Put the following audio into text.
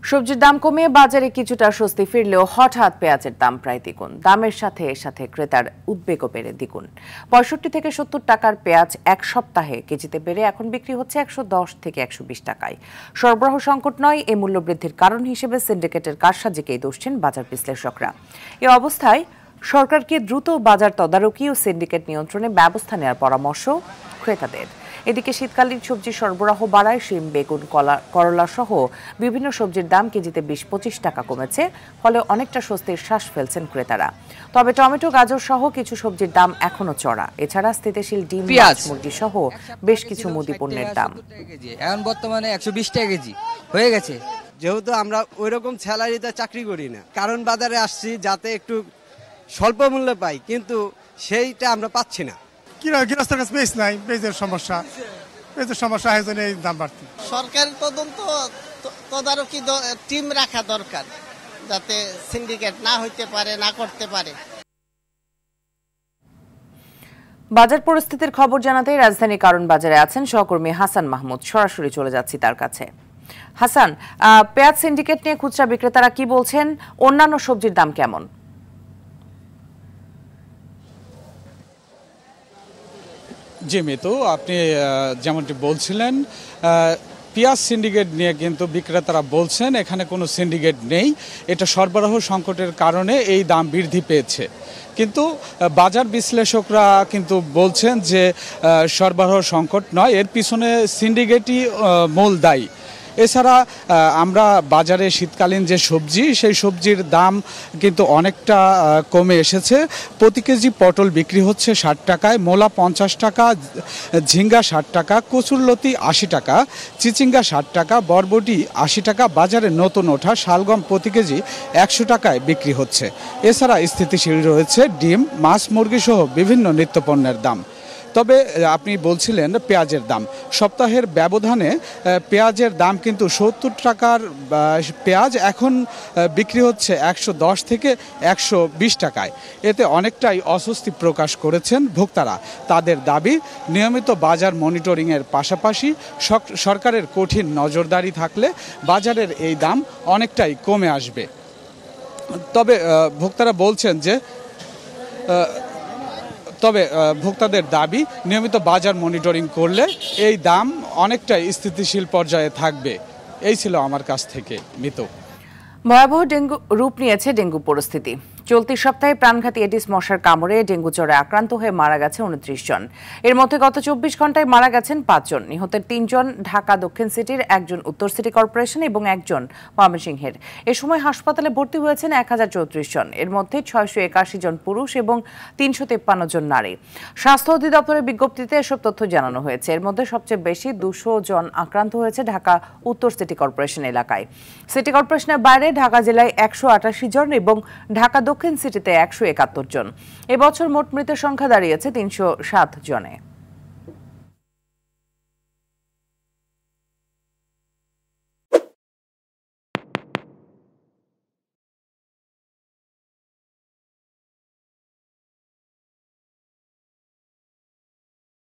সবজির দাম কমে বাজারে কিছুটা স্বস্তি ফিরলেও হঠাৎ পেঁয়াজের দাম প্রায় দ্বিগুণ। দামের সাথে ক্রেতার উদ্বেগও বেড়ে দ্বিগুণ। ৬৫ থেকে ৭০ টাকার পেঁয়াজ এক সপ্তাহে কেজিতে বেড়ে এখন বিক্রি হচ্ছে ১১০ থেকে ১২০ টাকায়। সরবরাহ সংকট নয়, এই মূল্য বৃদ্ধির কারণ হিসেবে সিন্ডিকেটের কারসাজিকেই দোষছেন বাজার বিশ্লেষকরা। এ অবস্থায় সরকারকে দ্রুত বাজার তদারকি ও সিন্ডিকেট নিয়ন্ত্রণে ব্যবস্থা নেওয়ার পরামর্শ ক্রেতাদের। এদিকে শীতকালীন সবজির সরবরাহ বাড়ায় শিম, বেগুন, করলা সহ বিভিন্ন সবজির দাম কেজিতে ২০-২৫ টাকা কমেছে, ফলে অনেকটা স্বস্তির শ্বাস ফেলছেন ক্রেতারা। তবে টমেটো, গাজর সহ কিছু সবজির দাম এখনো চড়া। এছাড়া স্থিতিশীল ডিম, মাছ, মুরগি সহ বেশ কিছু মুদি পণ্যের দাম এখন বর্তমানে ১২০ টাকা কেজি হয়ে গেছে। যেহেতু আমরা ওইরকম স্যালারিতে চাকরি করি না, কারণ বাজারে আসছি যাতে একটু স্বল্প মূল্যে পাই, কিন্তু সেইটা আমরা পাচ্ছি না। গৃহস্থের কাছে পেঁয়াজ নাই, পেঁয়াজের সমস্যা হয় জন্য এই দাম বাড়তি। সরকারের তদারকি টিম রাখা দরকার, যাতে সিন্ডিকেট না হইতে পারে, না করতে পারে। বাজার পরিস্থিতির খবর জানাতে রাজধানীর কারণ বাজারে আছেন সহকর্মী হাসান মাহমুদ। সরাসরি চলে যাচ্ছি তার কাছে। হাসান, পেঁয়াজ সিন্ডিকেট নিয়ে খুচরা বিক্রেতারা কি বলছেন? অন্যান্য সবজির দাম কেমন? জি মিতু, আপনি যেমনটি বলছিলেন, পেঁয়াজ সিন্ডিকেট নিয়ে কিন্তু বিক্রেতারা বলছেন এখানে কোনো সিন্ডিকেট নেই, এটা সরবরাহ সংকটের কারণে এই দাম বৃদ্ধি পেয়েছে। কিন্তু বাজার বিশ্লেষকরা কিন্তু বলছেন যে সরবরাহ সংকট নয়, এর পিছনে সিন্ডিকেটই মূল দায়ী। এছাড়া আমরা বাজারে শীতকালীন যে সবজি, সেই সবজির দাম কিন্তু অনেকটা কমে এসেছে। প্রতি কেজি পটল বিক্রি হচ্ছে ৬০ টাকায়, মূলা ৫০ টাকা, ঝিঙ্গা ৬০ টাকা, কচুরলতি ৮০ টাকা, চিচিঙ্গা ৬০ টাকা, বরবটি ৮০ টাকা। বাজারে নতুন ওঠা শালগম প্রতি কেজি ১০০ টাকায় বিক্রি হচ্ছে। এছাড়া স্থিতিশীল রয়েছে ডিম, মাছ, মুরগি সহ বিভিন্ন নিত্যপণ্যের দাম। তবে আপনি বলছিলেন পেঁয়াজের দাম, সপ্তাহের ব্যবধানে পেঁয়াজের দাম কিন্তু ৭০ টাকার পেঁয়াজ এখন বিক্রি হচ্ছে ১১০ থেকে ১২০ টাকায়। এতে অনেকটাই অস্বস্তি প্রকাশ করেছেন ভোক্তারা। তাদের দাবি, নিয়মিত বাজার মনিটরিংয়ের পাশাপাশি সরকারের কঠিন নজরদারি থাকলে বাজারের এই দাম অনেকটাই কমে আসবে। তবে ভোক্তারা বলছেন যে ভোক্তাদের দাবি, নিয়মিত বাজার মনিটরিং করলে এই দাম অনেকটাই স্থিতিশীল পর্যায়ে থাকবে। এই ছিল আমার কাছ থেকে মিতু। ভয়াবহ ডেঙ্গু রূপ নিয়েছে ডেঙ্গু পরিস্থিতি। চলতি সপ্তাহে প্রাণঘাতী এডিস মশার কামড়ে ডেঙ্গু জ্বরে আক্রান্ত হয়ে মারা গেছে ২৯ জন। এর মধ্যে গত ২৪ ঘন্টায় মারা গেছেন ৫ জন। নিহতের ৩ জন ঢাকা দক্ষিণ সিটির, একজন উত্তর সিটি কর্পোরেশন এবং একজন ময়মনসিংহের। এ সময় হাসপাতালে ভর্তি হয়েছেন ১০৩৪ জন। এর মধ্যে ৬৮১ জন পুরুষ এবং ৩৫৩ জন নারী। স্বাস্থ্য অধিদপ্তরের বিজ্ঞপ্তিতে এসব তথ্য জানানো হয়েছে। এর মধ্যে সবচেয়ে বেশি ২০০ জন আক্রান্ত হয়েছে ঢাকা উত্তর সিটি কর্পোরেশন এলাকায়। সিটি কর্পোরেশনের বাইরে ঢাকা জেলায় ১৮৮ জন এবং ঢাকা দক্ষিণ সিটিতে ১৭১ জন। এবছর মোট মৃতের সংখ্যা দাঁড়িয়েছে ৩০৭ জনে।